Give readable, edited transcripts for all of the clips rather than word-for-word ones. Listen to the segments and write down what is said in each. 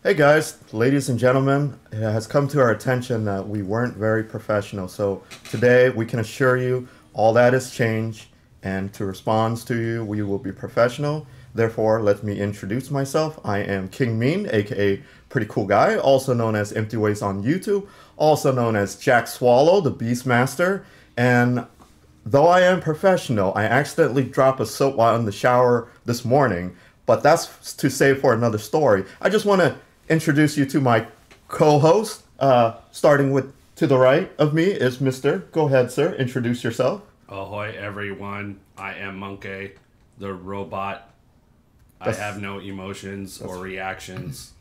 Hey guys, ladies and gentlemen, it has come to our attention that we weren't very professional. So today we can assure you all that has changed, and to respond to you, we will be professional. Therefore, let me introduce myself. I am King Mean, aka Pretty Cool Guy, also known as Empty Ways on YouTube, also known as Jack Swallow, the Beastmaster. And though I am professional, I accidentally dropped a soap while in the shower this morning, but that's to save for another story. I just want to introduce you to my co-host. Starting with to the right of me is Mr. Go ahead, sir. Introduce yourself. Ahoy, everyone. I am Monkey, the robot. I have no emotions or reactions.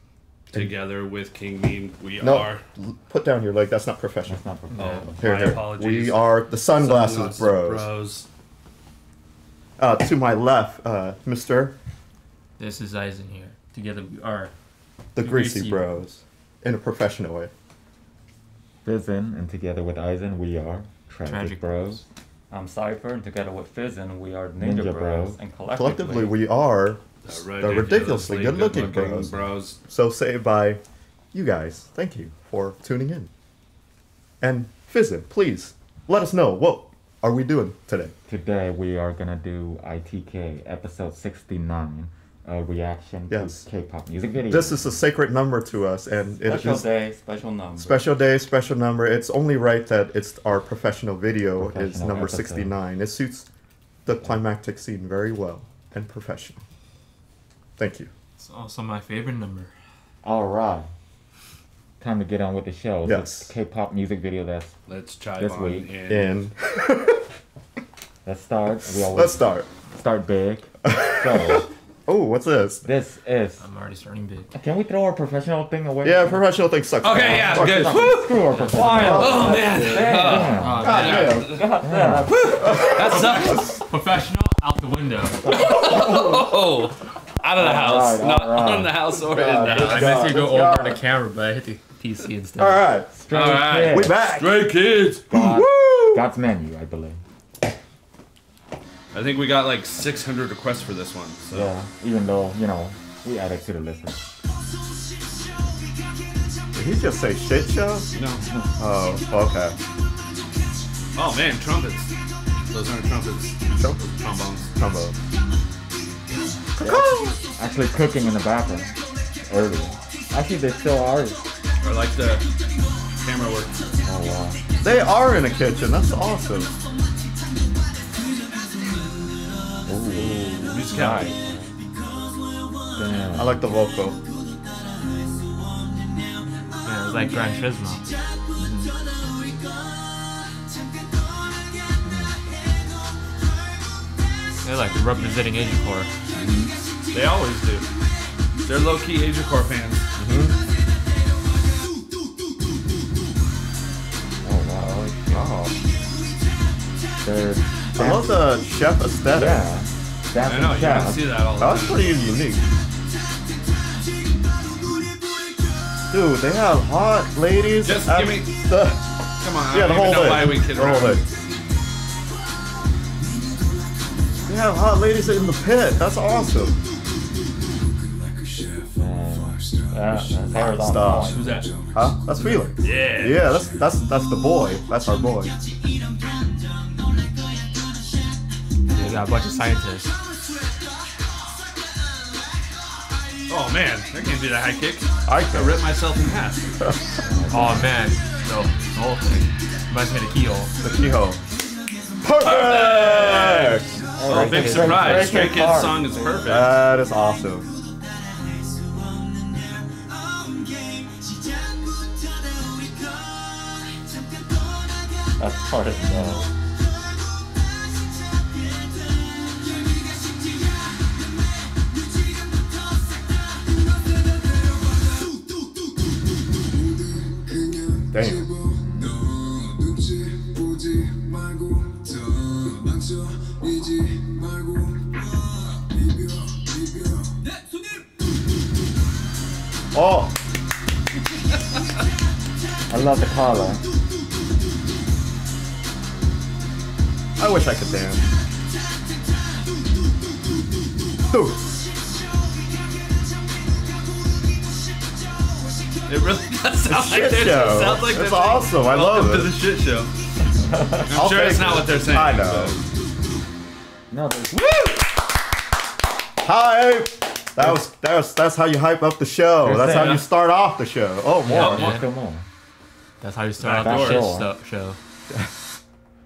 Together with King Mean, we are... Put down your leg. That's not professional. That's not professional. Oh, Here. apologies. We are the Sunglasses Bros. To my left, Mr. This is Eisen here. Together we are... the Greasy Bros. In a professional way. Fizzin, and together with Eisen, we are Tragic Bros. I'm Cypher, and together with Fizzin, we are Ninja Bros. And collectively we are the ridiculously good-looking bros. So saved by you guys. Thank you for tuning in. And Fizzin, please let us know, what are we doing today? Today we are gonna do ITK episode 69. Reaction to K-pop music video. This is a sacred number to us, and special day, special number. Special day, special number. It's only right that it's our professional video is number episode. 69. It suits the climactic scene very well and professional. Thank you. It's also my favorite number. All right, time to get on with the show. Yes. The K-pop music video that's Let's chime this on week. in. Let's start. Let's start big. So. Oh, what's this? This is... I'm already starting big. Can we throw our professional thing away? Yeah, professional thing sucks. Okay, yeah, good. Screw our professional. Oh, man. God damn. That sucks. Professional, out the window. Oh, out of the house. All Not right. on the house or in the house. I meant to go over the camera, but I hit the PC instead. All right. Stray All right. Kids. We back. Stray Kids. God's Menu, I believe. I think we got like 600 requests for this one. So. Yeah, even though, you know, we added to the list. Did he just say shit show? No. Oh, okay. Oh man, trumpets. Those aren't trumpets. Trombones. Combo. Actually cooking in the bathroom earlier. Actually, they still are. Or like the camera work. Oh, wow. They are in a kitchen. That's awesome. Music out. Damn. I like the vocal. Yeah, it was like Gran Turismo. They're like representing AsiaKore. They always do. They're low-key AsiaKore fans. Oh, wow. I love the chef aesthetic. Yeah. I know, you don't see that all the That's time. pretty unique. Dude, they have hot ladies. Just at give me- the... Come on, I Yeah, the don't whole even know thing. why we kid The whole around. thing. They have hot ladies in the pit. That's awesome. Stop. Who's that? Huh? That's Felix. Yeah. Yeah, that's the boy. That's our boy. They got a bunch of scientists. Oh man, that can't be that high kick. I I can. ripped myself in half. Oh man, no, the whole thing. Reminds me of the keyhole. The keyhole. Perfect! Oh, big surprise. Stray Kids song is perfect. That is awesome. That's part of the... Damn. Oh! I love the collar. I wish I could dance. Dude. It really does sound like shit this. show. It sounds like It's awesome. I love Welcome to it. the shit show. I'm sure it's not what they're saying. I know. No, there's Hype. That's how you hype up the show. That's how you start off the show. Oh, more. come on. That's how you start Back out the door. show.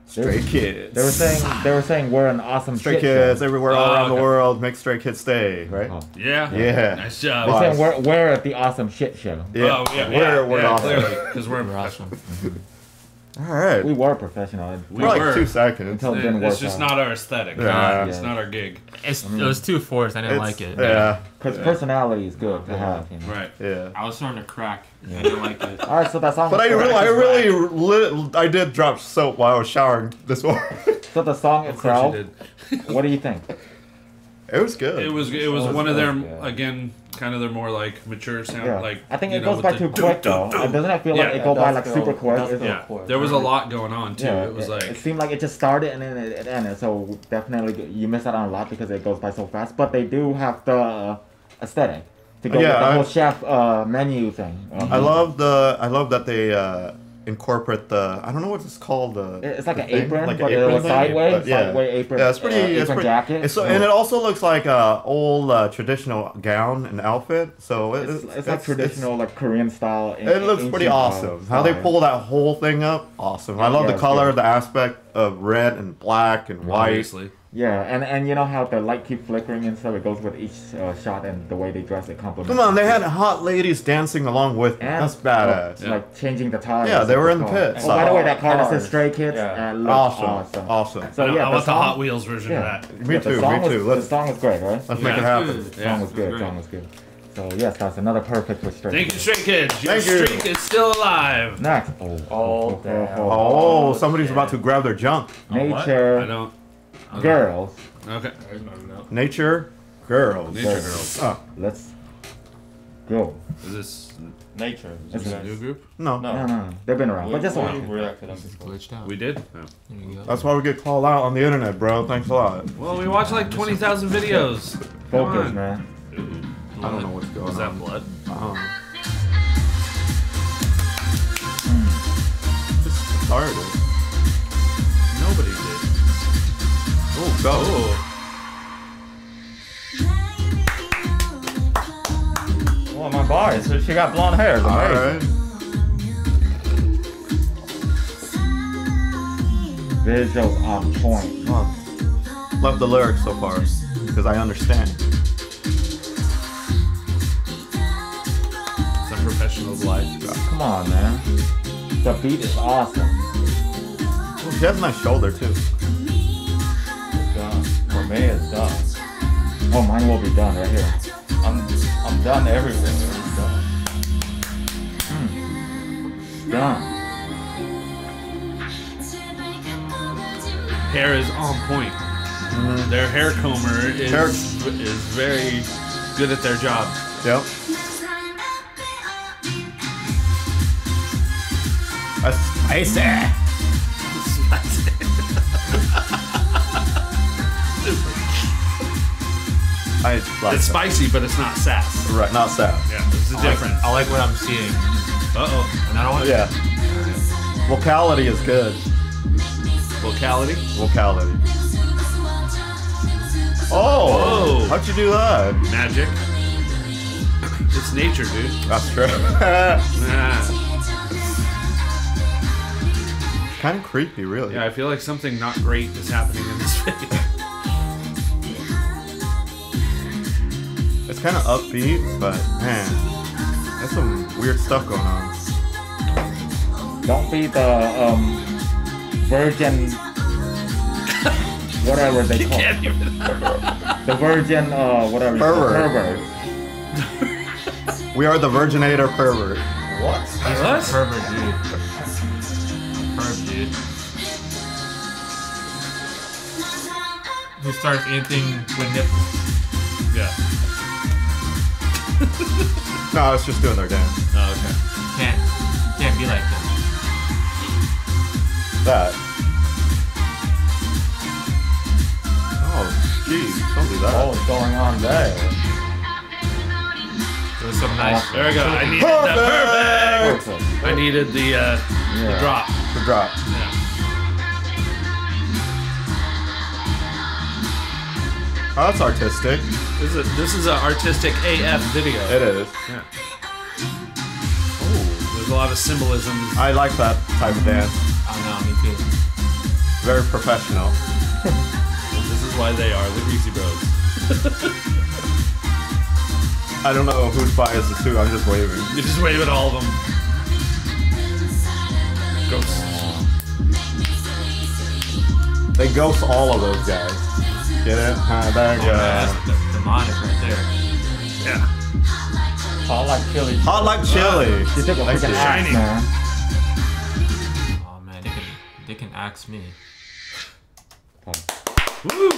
Stray Kids. They were saying we're an awesome Stray shit Kids show. everywhere all around the okay. world. Make Stray Kids stay, right? Oh. Yeah. Yeah. Nice job. They're saying we're at the awesome shit show. Yeah. Oh, yeah, We're awesome. clearly, because we're We're awesome. All right. We were professional. We For like were. 2 seconds. Until it didn't work It's just out. not our aesthetic. Yeah. It's not our gig. It was too forced. I didn't like it. Yeah. Because personality is good to have. You know? Right. Yeah. I was starting to crack. I didn't like it. All right, so that song. But is I did drop soap while I was showering this morning. So the song Of course itself. you did. What do you think? It was good. It was one of their, again, kind of their more like mature sound. Yeah. Like I think you it know, goes by with too the quick though. Doesn't it feel like Yeah. it go by It like does super feel- quick? it does feel Yeah, quick. there was a lot going on too. Yeah, It was like it seemed like it just started and then it ended. So definitely you miss out on a lot because it goes by so fast. But they do have the aesthetic to go with the whole chef menu thing. I love that they incorporate the, I don't know what it's called. It's like the an thing, apron, like but an it was apron thing. sideways, But yeah. sideway apron. Yeah, it's pretty. It's apron pretty. jacket. It's so, and it also looks like a old traditional gown and outfit. So It's like traditional, like Korean style. It looks pretty awesome. How they pull that whole thing up, awesome. I love Yeah, the color, yeah. the aspect of red and black and white. obviously. Yeah, and you know how the light keep flickering and stuff. It goes with each shot and the way they dress. It complements. Come on, they had hot ladies dancing along with me. And, That's badass. Like changing the tires. Yeah, they of were in the the car. pits. Oh, by the way, that car that says Cars. Stray Kids Yeah. looks Awesome. awesome. Awesome. So yeah, I want the song, Hot Wheels version yeah. of that. Me the too, song me too. Was, the Let's song was great, right? make it happen. The song was good. great. Song was good. So yes, that's another perfect for Stray Thank you, Kids. Stray Kids. Your Thank you. streak is still alive. Next. Oh, damn. Oh, somebody's about to grab their junk. I Nature don't. Girls. Okay. Nature girls. Nature Girls. Oh, Let's go. Is this Nature. It's a new group? no. No. They've been around, but just one. We reacted to them before. Glitched out. We did? Oh. There you go. That's why we get called out on the internet, bro. Thanks a lot. Well, we watched like 20,000 videos. Come Focus, on. man. I don't know what's going Was on. that blood? Just started. Nobody did. Oh, go. Oh. Oh, my body. So she got blonde hair. It's All amazing. right. Visuals on point. Well, love the lyrics so far because I understand. Some professional's life. Come on, man. The beat is awesome. Oh, she has a nice shoulder too. It's done. For me, it's done. Oh, mine will be done right here. I'm done everywhere. It's done. Done. Hair is on point. Their hair comber is very good at their job. Yep. That's spicy. I like It's that. spicy, but it's not sass. Right, not sad. Yeah, this is different. I like what I'm seeing. Uh-oh. Another one? Yeah. Vocality is good. Vocality? Vocality. Oh! Whoa. How'd you do that? Magic. It's nature, dude. That's true. Nah. Kind of creepy, really. Yeah, I feel like something not great is happening in this video. It's kind of upbeat, but man, there's some weird stuff going on. Don't be the virgin. Whatever they call it. Can't even. The virgin, whatever. Pervert. Pervert. We are the Virginator pervert. What? What? Pervert, dude. Perv, dude. Who starts anything with nipples? Yeah. No, it's just doing their dance. Oh, okay. Can't be like that. That. Oh, jeez, don't do that. What's going on there? There's some nice. There we go. I needed the perfect. I needed the drop. The drop. Yeah. Oh, that's artistic. This is an artistic AF video. It is. Yeah. Oh, there's a lot of symbolism. I like that type of dance. Oh no, me too. Very professional. This is why they are the Greasy Bros. I don't know whose bias is who. I'm just waving. You just wave at all of them. Ghosts. They ghost all of those guys. Get it? There you go. That's demonic right there. Yeah. Hot like chili. Hot like chili. She took a Thank freaking you. axe, Shiny. man. Oh man, they can axe me. Woo!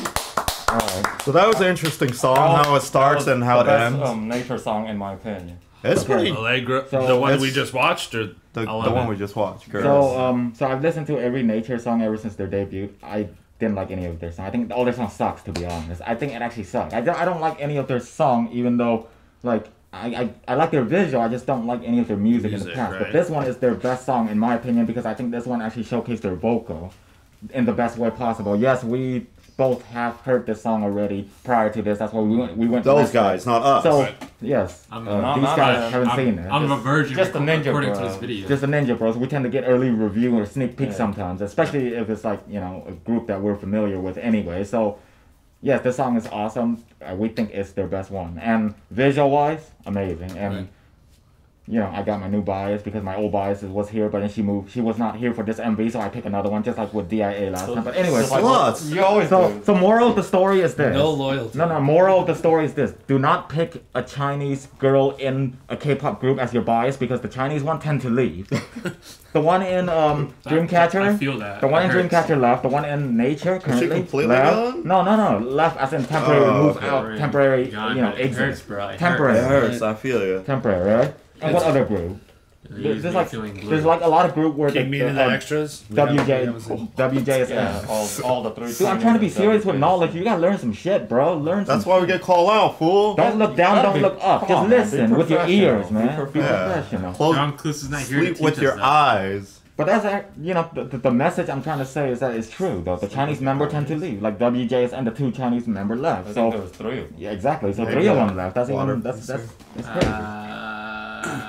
Alright. So that was an interesting song, how it starts and how it ends. Nature song in my opinion. It's pretty. Allegra, So the one it's- we just watched, or The I love one it. we just watched. Girls. So I've listened to every Nature song ever since their debut. I didn't like any of their songs. I think all their songs sucks, to be honest. I think it actually sucks. I don't like any of their song, even though like I like their visual. I just don't like any of their music in the Music, past. But right. this one is their best song in my opinion because I think this one actually showcased their vocal in the best way possible. Yes, we both have heard this song already prior to this. That's why we went to Those listen. guys, not us. So Right. yes, I'm these guys haven't seen it. I'm a virgin. Just a ninja, according to bro. this video. Just the Ninja Bros. We tend to get early review or sneak peek Yeah. sometimes, especially if it's like, you know, a group that we're familiar with anyway. So, yes, this song is awesome. We think it's their best one. And visual wise, amazing. And, Right. you know, I got my new bias because my old bias was here, but then she moved. She was not here for this MV, so I picked another one, just like with DIA last time. But anyway, Just like Sluts. you always do. so moral of the story is this. no loyalty. No, moral of the story is this. Do not pick a Chinese girl in a K-pop group as your bias because the Chinese one tend to leave. The one in Dreamcatcher. I feel that. The one It in hurts. Dreamcatcher left. The one in Nature currently completely left. gone? No. Left as in temporary Oh, move okay. out. Temporary, God, you know, it exit. hurts, bro. It Temporary. It hurts. I feel you. Temporary, right? And what other group? Leaves There's me like feeling blue. there's like a lot of group where Keep the, meaning the extras. WJ is Yeah, all the three. Dude, I'm trying to be serious with knowledge. You gotta learn some shit, bro. Learn some That's why we get called out, fool. Don't look down, gotta don't be- look up. come Just on, man, be listen with your professional. ears, man. Be Yeah. professional. Close, John Cluse is not here to sleep teach with us your that. eyes. But that's, you know, the message I'm trying to say is that it's true, though. The Chinese member tend to leave. Like WJs and the two Chinese member I left. think So, there was three of them. yeah, exactly. So There 3 you of go. them left. That's Water. even, that's crazy.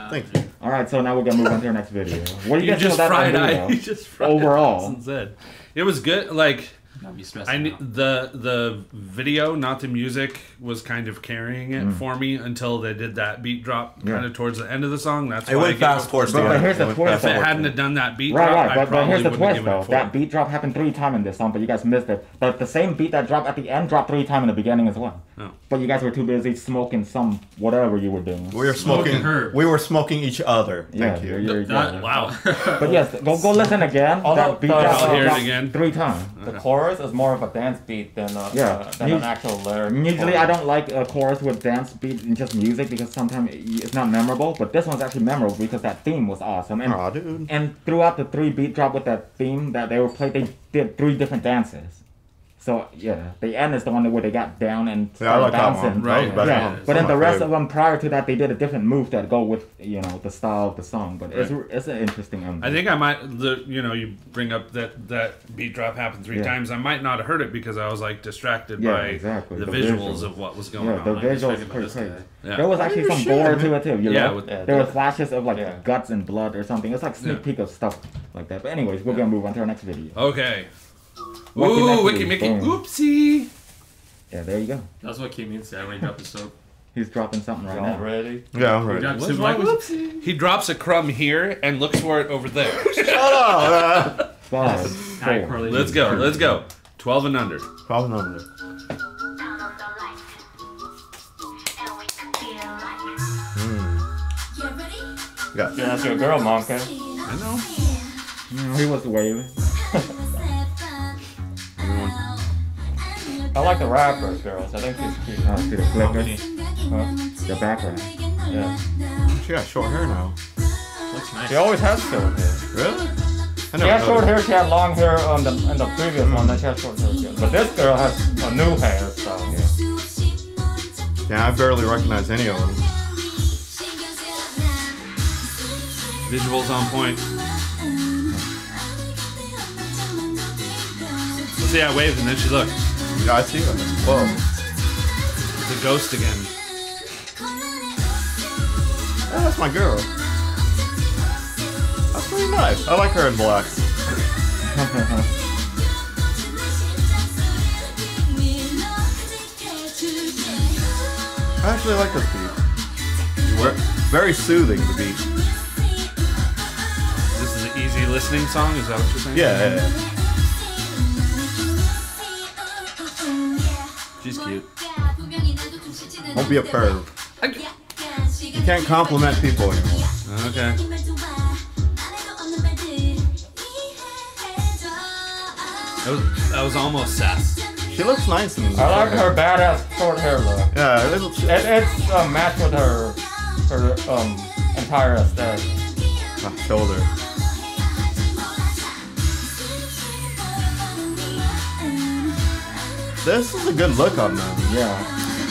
Thank you. All right, so now we're gonna move on to our next video. What do you You guys think just of that fried video? eye. You just fried Overall. and said it was good. Like Not be stressed I out. the video, not the music, was kind of carrying it for me until they did that beat drop Yeah. kind of towards the end of the song. That's It why I went gave fast it towards the But end. here's the It went twist, fast If it though. hadn't have done that beat Right, drop, right, I but probably here's the wouldn't twist give it though. a 4. That beat drop happened 3 times in this song, but you guys missed it. But the same beat that dropped at the end dropped 3 times in the beginning as well. Oh. But you guys were too busy smoking some whatever you were doing. We were smoking. herb. We were smoking each other. Yeah, Thank you. you're- Wow. But yes, go listen again. Although That beat the- drop I'll hear it dropped again. 3 times. The chorus is more of a dance beat than Yeah. an actual lyric. Usually I don't like a chorus with dance beat and just music because sometimes it's not memorable. But this one's actually memorable because that theme was awesome. And Aw, dude. and throughout the 3 beat drop with that theme that they were playing, they did 3 different dances. So yeah, the end is the one where they got down and Yeah, I like that bouncing. one. Right. That was better. Yeah, That's but then my the rest favorite. of them prior to that, they did a different move that go with, you know, the style of the song. But it's an interesting. I think I might. You bring up that beat drop happened 3 Yeah. times. I might not have heard it because I was like distracted Yeah, by exactly. the The visuals visuals. of what was going Yeah, on. the Like, visuals talking are pretty about this crazy. guy. Yeah. There was actually some gore to it too. You Yeah, know? with- There were flashes of like Yeah. guts and blood or something. It's like sneak Yeah. peek of stuff like that. But anyways, we're gonna move on to our next video. Okay. Weki Ooh, Meki, Wiki Mickey. boom. Oopsie. Yeah, there you go. That's what came in said when he dropped the soap. He's dropping something right Y'all now. ready? Yeah, I'm He ready. dropped What's soup wrong like with- He drops a crumb here and looks for it over there. Shut up. 5, high 4. correlation. Let's go. Let's go. 12 and under. Problem number. Yeah. Yeah, that's your girl, Monkey. I know. He was waving. I like the rappers, girls. I think she's cute. Oh, see the flicker, Huh? the background. Yeah. She got short hair now. Looks nice. She always has short hair. Really? I She had short noticed. hair. She had long hair on in the previous one. Then she had short hair again. But this girl has a new hair, so Yeah, I barely recognize any of them. Visuals on point. See, I waved and then she looked. Yeah, I see them. Whoa. The ghost again. Yeah, that's my girl. That's pretty nice. I like her in black. I actually like this beat. Very soothing, the beat. This is an easy listening song, is that what you're saying? Yeah. She's cute. Don't be a perv. You can't compliment people anymore. Okay. That was almost sass. She looks nice in I like her badass short hair look. Yeah, It's matched with her entire aesthetic. shoulder. This is a good look on them. Yeah.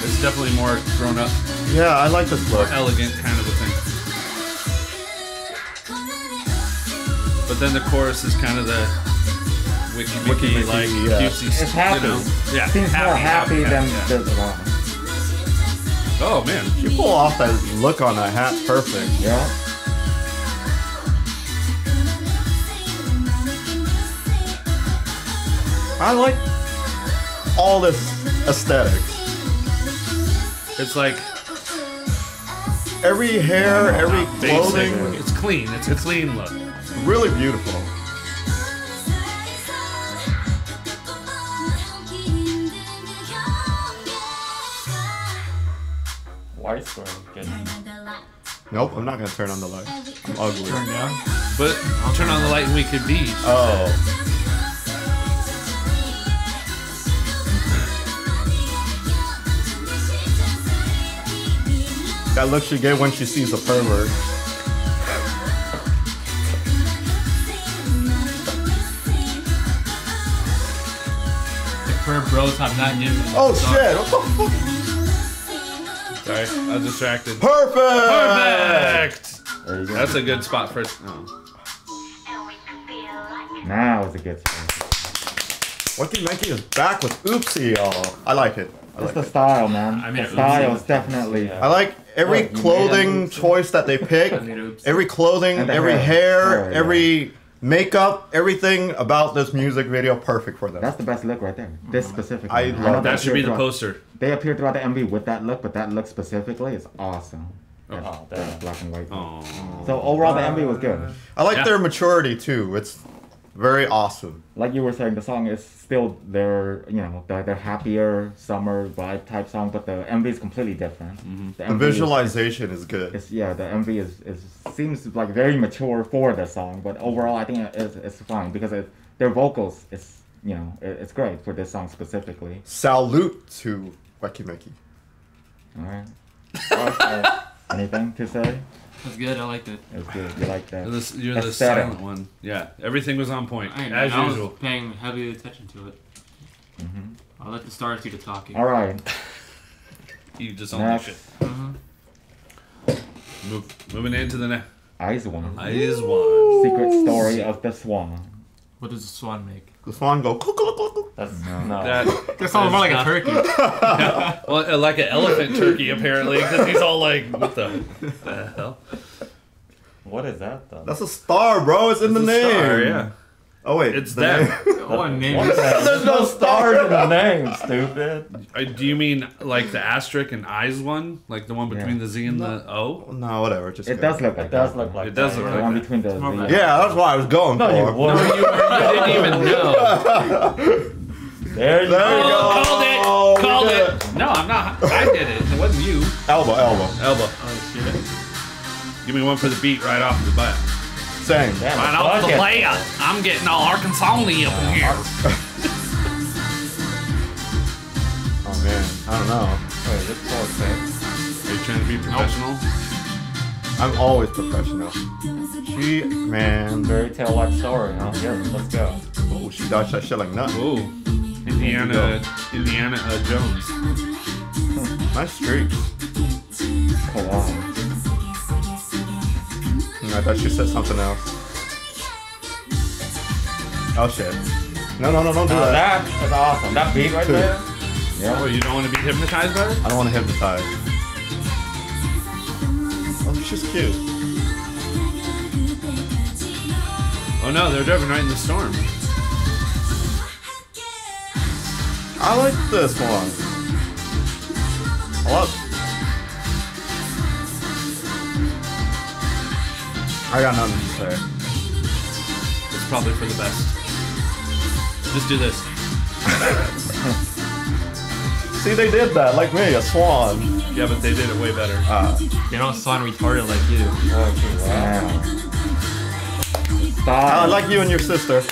It's definitely more grown up, Yeah, I like this look. elegant kind of a thing. But then the chorus is kind of the Weki Meki, like yeah. cutesy, It's happy. you know? Yeah, Seems more happy than yeah. the one. Oh man, You pull off that look on that hat perfect. Yeah. I like all this aesthetics. it's like Every hair, every basic. clothing, It's clean. It's a clean look. really beautiful. White square. Good. Nope, I'm not gonna turn on the light. I'm ugly. Turn down. But I'll turn on the light and we could be. Oh. That look she get when she sees a pervert. The curb bros have not given. Oh shit! What the fuck? Sorry, I was distracted. Perfect! Perfect! There you go. That's a good spot for. Oh. Now it's a good spot. Weki Meki is back with OOPSY, y'all. I like it. I It's like the it. style, man. I mean, the style Oopsie. is definitely. I like every What, you clothing made it? choice that they pick. I made Oopsie. Every clothing, And the every hair. hair, Yeah. every makeup, everything about this music video perfect for them. That's the best look right there. This specifically. I know love they That should be appear the throughout- poster. They appear throughout the MV with that look, but that look specifically is awesome. That, Oh, that damn. black and white. Oh. So overall, the MV was good. I like Yeah. their maturity too. It's very awesome. Like you were saying, the song is still their, their happier summer vibe type song, but the MV is completely different. The MV visualization is good. the MV is seems like very mature for the song, but overall, I think it's fine because their vocals is it's great for this song specifically. Salute to Weki Meki. All right. Okay. Anything to say? That's good. I liked it. It was good. You like that? You're the Aesthetic. silent one. Yeah, everything was on point I as usual. was paying heavy attention to it. I'll let the stars do the talking. All right. You just own Next, that shit. Moving into the next. Aizwan. Aizwan. Secret Story of the Swan. What does the swan make? The swan go cluck, cluck, cluck, cluck. That's no. That That sounds more like a not- turkey. well, like an elephant turkey apparently, because he's all like, what the hell? What is that though? That's a star, bro. It's in the It's a name. star, yeah. Oh wait, It's the them. name. Oh, name. There's no stars star. in the name, stupid. Do you mean like the asterisk and eyes one? Like the one between the Z and the O? No, whatever. Just It go. does look like It does that. look like It does that. look The like one that. between the. more the like- Yeah, that's what I was going No, you for. wouldn't. You didn't even know. There you There go. you go. Called it! Oh, we Called did it! No, I'm not. I did it. It wasn't you. Elbow, elbow. Elbow. Oh, shit. Give me one for the beat right off the bat. Same. Damn, Right it's off the bucket. play. I'm getting all Arkansas-y up in here. Oh man, I don't know. Wait, this is all sick. Are you trying to be professional? I'm always professional. She, man, Fairy tale like story, huh? Yeah, let's go. oh, she dodged that shit like nuts. Whoa. Indiana Jones. Nice streak. Collage. I thought she said something else. Oh shit. No, don't do that. That is awesome. That beat right there. Yeah. Oh, you don't want to be hypnotized by her? I don't want to hypnotize. Oh, she's cute. Oh no, they're driving right in the storm. I like this one. I love. I got nothing to say. It's probably for the best. Just do this. See, they did that, like me, a swan. Yeah, but they did it way better. They don't sound retarded like you. I like you and your sister.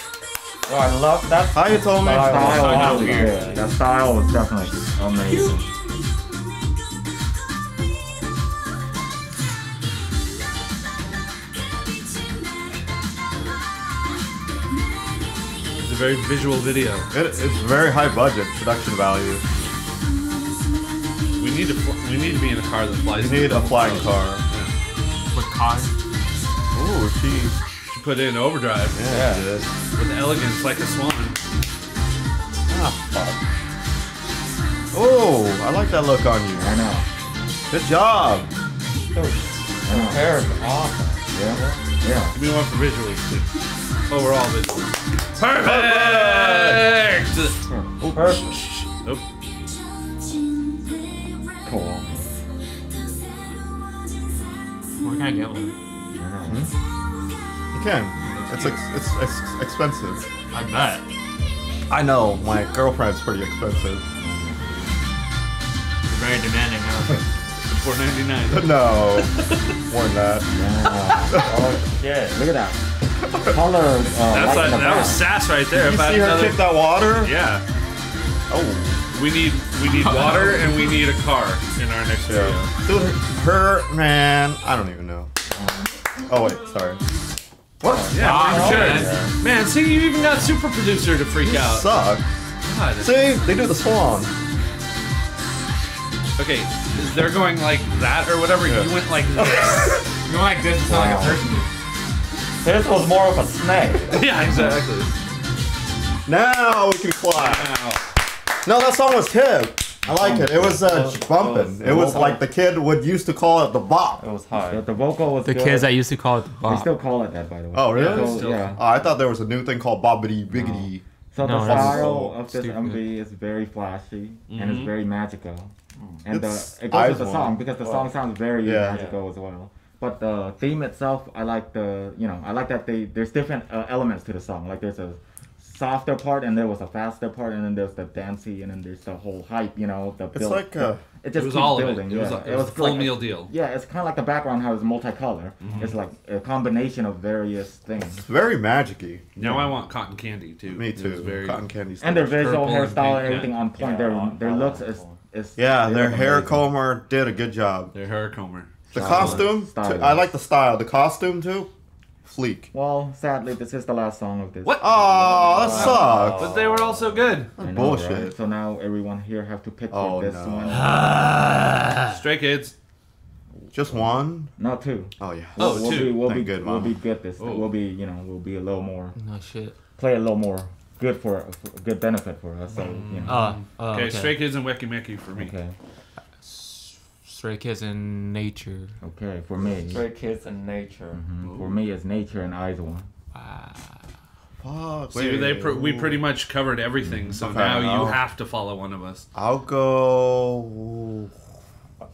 Oh, I love that. How you told me? Style was good. That style was definitely amazing. It's a very visual video. It's very high budget production value. We need to be in a car that flies. You need a flying car. With cars. Ooh, she put it in overdrive. yeah. She did. With elegance like a swan. Ah, fuck. Oh, I like that look on you. I know. Good job. Her hair is awesome. Yeah. Give me one for visuals too. Overall visuals. Perfect! Perfect. Nope. Cool. Where can I get one? You can. It's expensive. I bet. I know. My girlfriend's pretty expensive. You're very demanding, huh? $4.99. No, more than that. Oh shit. Look at that. Color. That was sass right there. You If I see had her kick that water? Yeah. Oh. We need water and we need a car in our next video. Dude, her, man, I don't even know. Oh, wait, sorry. What? Yeah, Ah, sure. man. Man, see, you even got super producer to freak You out. suck. God. See, they do the swan. Okay, they're going like that or whatever. Yeah. You went like this. You know, like this is not like a person. This was more of a snake. Yeah, exactly. Now we can clap. Wow. No, that song was hip. I like it. It was bumping. It was like the kid used to call it the bop. It was high. The vocal was The good. kids that used to call it the They bop. still call it that, by the way. Oh, really? So, yeah. Oh, I thought there was a new thing called bobbity biggity. So No, the that's style of this stupid. MV is very flashy and Mhm. it's very magical. And It's it goes with the Aizwan. song because the song sounds very Yeah. magical as well. But the theme itself, I like I like that there's different elements to the song. Like there's a softer part and there was a faster part and then there's the dancey and then there's the whole hype, the It's build. like it just It was keeps all building. of it. It was, Yeah. it was a full like meal deal. Yeah, it's kind of like the background how it's multicolor. It's like a combination of various things. It's very magic-y. Now I want cotton candy too. Me It was too. very Cotton candy stuff. And their visual Purple and hairstyle and pink, everything on point. Yeah, Their looks is Yeah, they their look hair amazing. comber did a good job. their hair comber. The Style. costume, Style. I like the style. The costume too, fleek. Well, sadly, this is the last song of this. What? Oh, that sucks. But they were all so good. I know, bullshit. right? So now everyone here have to pick Oh, this no. one. Stray Kids. Just one? No, two. Oh yeah. Oh, we'll two. be, we'll Thank be good, we'll Mama. be good this. Oh. We'll be we'll be a little more No shit. play a little more good for good benefit for us. So Okay, Stray Kids and Weki Meki for me. okay, Stray Kids in nature. okay for me. Stray Kids and nature. For me, it's Nature and Aizwan. Fuck. See, we pretty much covered everything, so Okay, now you I'll- have to follow one of us. I'll go.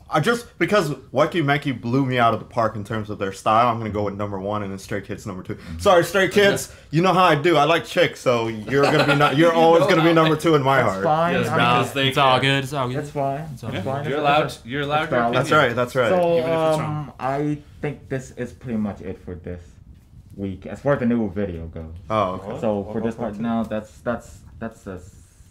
I just because Weki Meki blew me out of the park in terms of their style. I'm gonna go with number one and then Stray Kids number two. Sorry, Stray Kids. You know how I do. I like chicks, so you're gonna be you're always gonna be number two in my That's heart. fine. Yes, I mean, because they It's all care. good. It's all good. it's fine. It's all It's good. fine. You're It's- allowed. You're allowed your valid. That's opinion. right. That's right. So Even if it's wrong. I think this is pretty much it for this week as far as the new video goes. Oh, okay. So for this part now, that's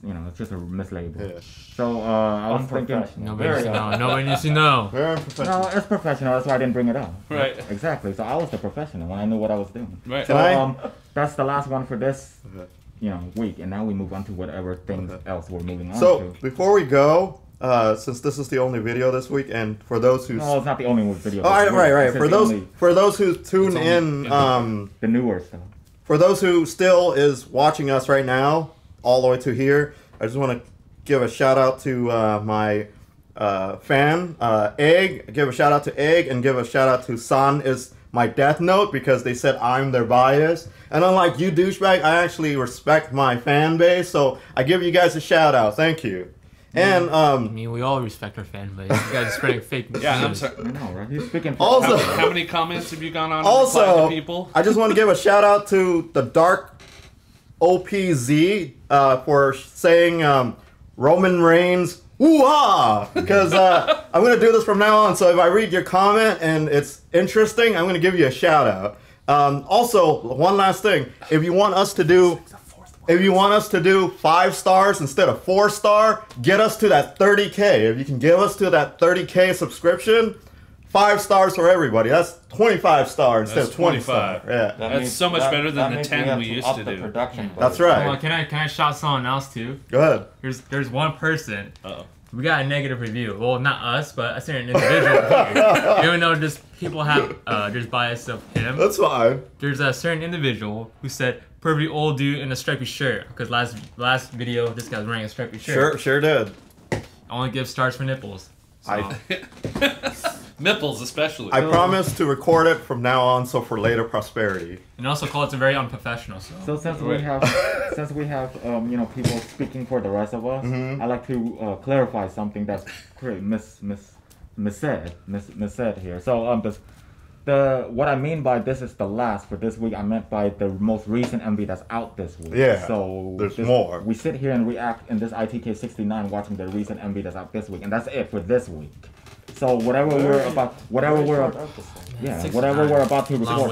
it's just a mislabel. Yeah. So I was thinking, Unprofessional. Nobody needs to know. Nobody needs to know. Very unprofessional. no, it's professional. That's why I didn't bring it up. Right. Exactly. So I was the professional when I knew what I was doing. Right. So Can I- that's the last one for this Okay. week, and now we move on to whatever things Okay. else we're moving on So to. before we go, since this is the only video this week, and for those who No, it's not the only video. oh, right. It's For the those only- for those who tune in, the newer stuff. for those who still is watching us right now, all the way to here, I just want to give a shout out to my fan, Egg. Give a shout out to Egg, and give a shout out to San is my death note because they said I'm their bias. And unlike you, douchebag, I actually respect my fan base, so I give you guys a shout out. Thank you. And I mean, we all respect our fan base. You guys are spreading fake news. Yeah, I'm sorry. I know, right? He's speaking for Also- How many comments have you gone on? And also, replied to people? I just want to give a shout out to the Dark OPSY for saying Roman Reigns woo-ah, because I'm going to do this from now on, so if I read your comment and it's interesting, I'm going to give you a shout out. Also, one last thing, if you want us to do 5 stars instead of 4-star, get us to that 30K. If you can give us to that 30K subscription, 5 stars for everybody. That's 25 stars instead That's of 25. 25. Yeah. That's so much better than the 10 we used to do. That's Hold right. on, can I shout someone else too? Go ahead. There's one person. Uh-oh. We got a negative review. Well, not us, but a certain individual here. Even though just people have there's bias of him. That's fine. There's a certain individual who said perfectly old dude in a stripy shirt because last video this guy was wearing a stripy shirt. Sure did. I only give stars for nipples. So. Nipples, especially. I promise to record it from now on, so for later prosperity. And also call it very unprofessional. So So since we have you know, people speaking for the rest of us, I'd like to clarify something that's missaid here. So what I mean by this is the last for this week, I meant by the most recent MV that's out this week. Yeah, So there's more. We sit here and react in this ITK69 watching the recent MV that's out this week, and that's it for this week. So whatever we're about to Long way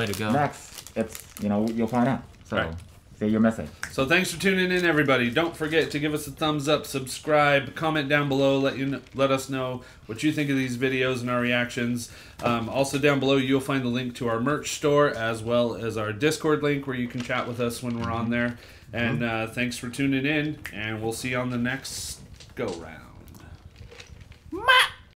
record to go. next, it's, you know, you'll find out. So Right. say your message. So thanks for tuning in, everybody. Don't forget to give us a thumbs up, subscribe, comment down below. Let us know what you think of these videos and our reactions. Also down below, you'll find the link to our merch store as well as our Discord link where you can chat with us when we're on there. And thanks for tuning in, and we'll see you on the next go round.